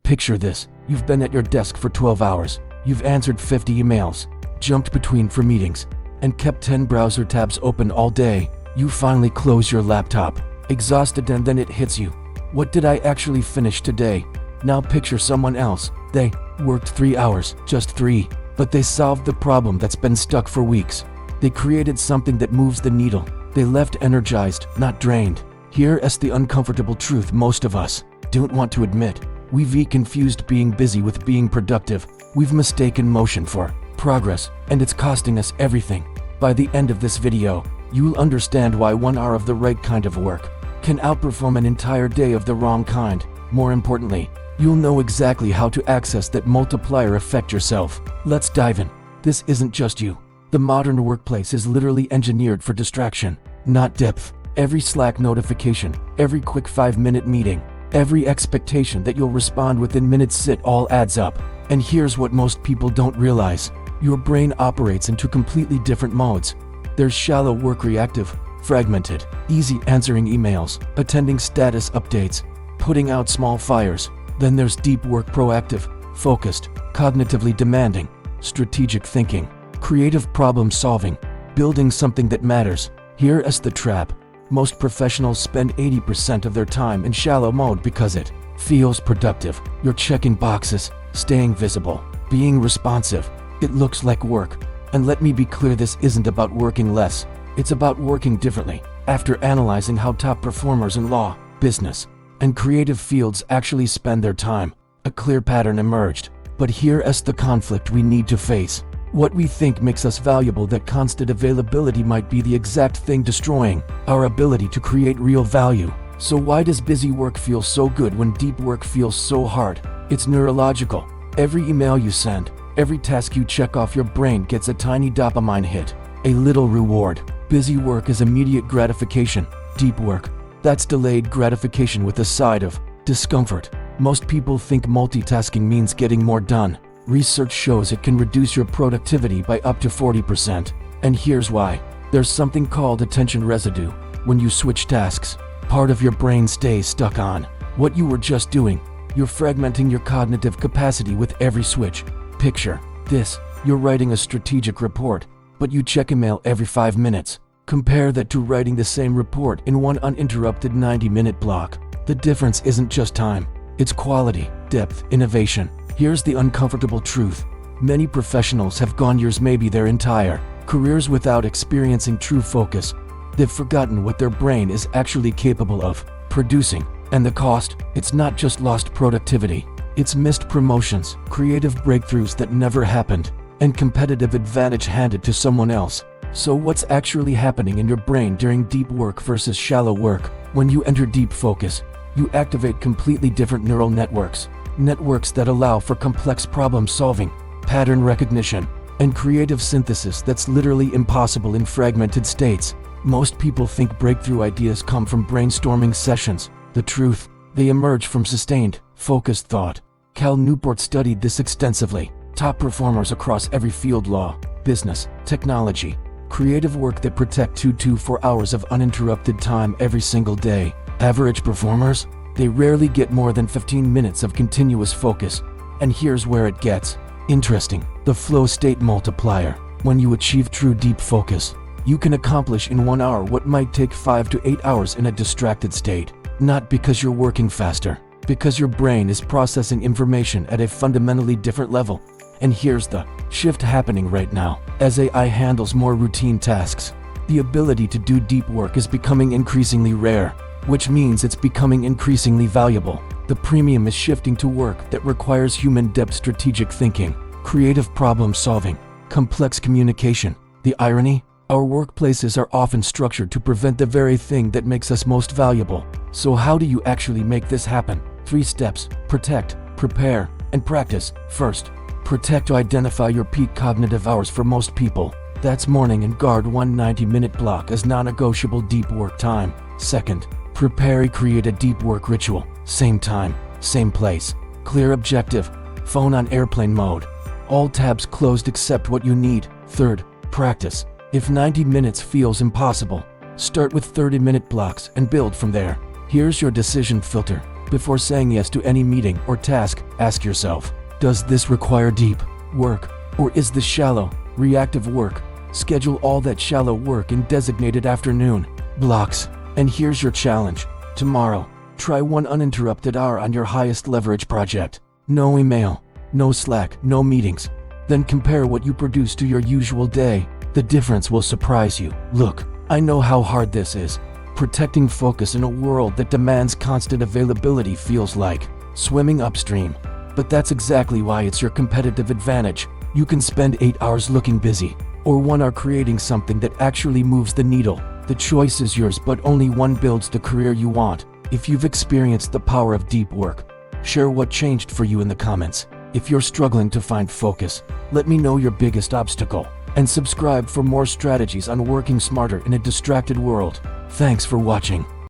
Picture this. You've been at your desk for 12 hours. You've answered 50 emails, jumped between for meetings, and kept 10 browser tabs open all day. You finally close your laptop, exhausted, and then it hits you. What did I actually finish today? Now picture someone else. They worked 3 hours, just 3, but they solved the problem that's been stuck for weeks. They created something that moves the needle. They left energized, not drained. Here's the uncomfortable truth most of us don't want to admit. We've confused being busy with being productive. We've mistaken motion for progress, and it's costing us everything. By the end of this video, you'll understand why 1 hour of the right kind of work can outperform an entire day of the wrong kind. More importantly, you'll know exactly how to access that multiplier effect yourself. Let's dive in. This isn't just you. The modern workplace is literally engineered for distraction, not depth. Every Slack notification, every quick 5-minute meeting, every expectation that you'll respond within minutes, it all adds up. And here's what most people don't realize. Your brain operates into completely different modes. There's shallow work, reactive, fragmented, easy answering emails, attending status updates, putting out small fires. Then there's deep work, proactive, focused, cognitively demanding, strategic thinking, creative problem solving, building something that matters. Here's the trap. Most professionals spend 80% of their time in shallow mode because it feels productive. You're checking boxes, staying visible, being responsive. It looks like work. And let me be clear, this isn't about working less. It's about working differently. After analyzing how top performers in law, business, and creative fields actually spend their time, a clear pattern emerged. But here's the conflict we need to face. What we think makes us valuable, that constant availability, might be the exact thing destroying our ability to create real value. So why does busy work feel so good when deep work feels so hard? It's neurological. Every email you send, every task you check off, your brain gets a tiny dopamine hit, a little reward. Busy work is immediate gratification. Deep work, that's delayed gratification with a side of discomfort. Most people think multitasking means getting more done. Research shows it can reduce your productivity by up to 40%. And here's why. There's something called attention residue. When you switch tasks, part of your brain stays stuck on what you were just doing. You're fragmenting your cognitive capacity with every switch. Picture this. You're writing a strategic report, but you check email every 5 minutes. Compare that to writing the same report in one uninterrupted 90-minute block. The difference isn't just time. It's quality, depth, innovation. Here's the uncomfortable truth. Many professionals have gone years, maybe their entire careers, without experiencing true focus. They've forgotten what their brain is actually capable of producing. And the cost? It's not just lost productivity. It's missed promotions, creative breakthroughs that never happened, and competitive advantage handed to someone else. So what's actually happening in your brain during deep work versus shallow work? When you enter deep focus, you activate completely different neural networks. Networks that allow for complex problem solving, pattern recognition, and creative synthesis that's literally impossible in fragmented states. Most people think breakthrough ideas come from brainstorming sessions. The truth, they emerge from sustained, focused thought. Cal Newport studied this extensively. Top performers across every field, law, business, technology, creative work, that protect 2 to 4 hours of uninterrupted time every single day. Average performers, they rarely get more than 15 minutes of continuous focus. And here's where it gets interesting. The flow state multiplier. When you achieve true deep focus, you can accomplish in 1 hour what might take 5 to 8 hours in a distracted state. Not because you're working faster, because your brain is processing information at a fundamentally different level. And here's the shift happening right now. As AI handles more routine tasks, the ability to do deep work is becoming increasingly rare, which means it's becoming increasingly valuable. The premium is shifting to work that requires human depth, strategic thinking, creative problem solving, complex communication. The irony? Our workplaces are often structured to prevent the very thing that makes us most valuable. So how do you actually make this happen? 3 steps: protect, prepare, and practice. First, protect. To identify your peak cognitive hours. For most people, that's morning, and guard one 90-minute block as non-negotiable deep work time. Second, prepare. Create a deep work ritual. Same time, same place, clear objective, phone on airplane mode, all tabs closed except what you need. Third, practice. If 90 minutes feels impossible, start with 30-minute blocks and build from there. Here's your decision filter. Before saying yes to any meeting or task, ask yourself, does this require deep work, or is this shallow, reactive work? Schedule all that shallow work in designated afternoon blocks. And here's your challenge. Tomorrow, try 1 uninterrupted hour on your highest leverage project. No email, no Slack, no meetings. Then compare what you produce to your usual day. The difference will surprise you. Look, I know how hard this is. Protecting focus in a world that demands constant availability feels like swimming upstream. But that's exactly why it's your competitive advantage. You can spend 8 hours looking busy, or 1 hour creating something that actually moves the needle. The choice is yours, but only one builds the career you want. If you've experienced the power of deep work, share what changed for you in the comments. If you're struggling to find focus, let me know your biggest obstacle. And subscribe for more strategies on working smarter in a distracted world. Thanks for watching.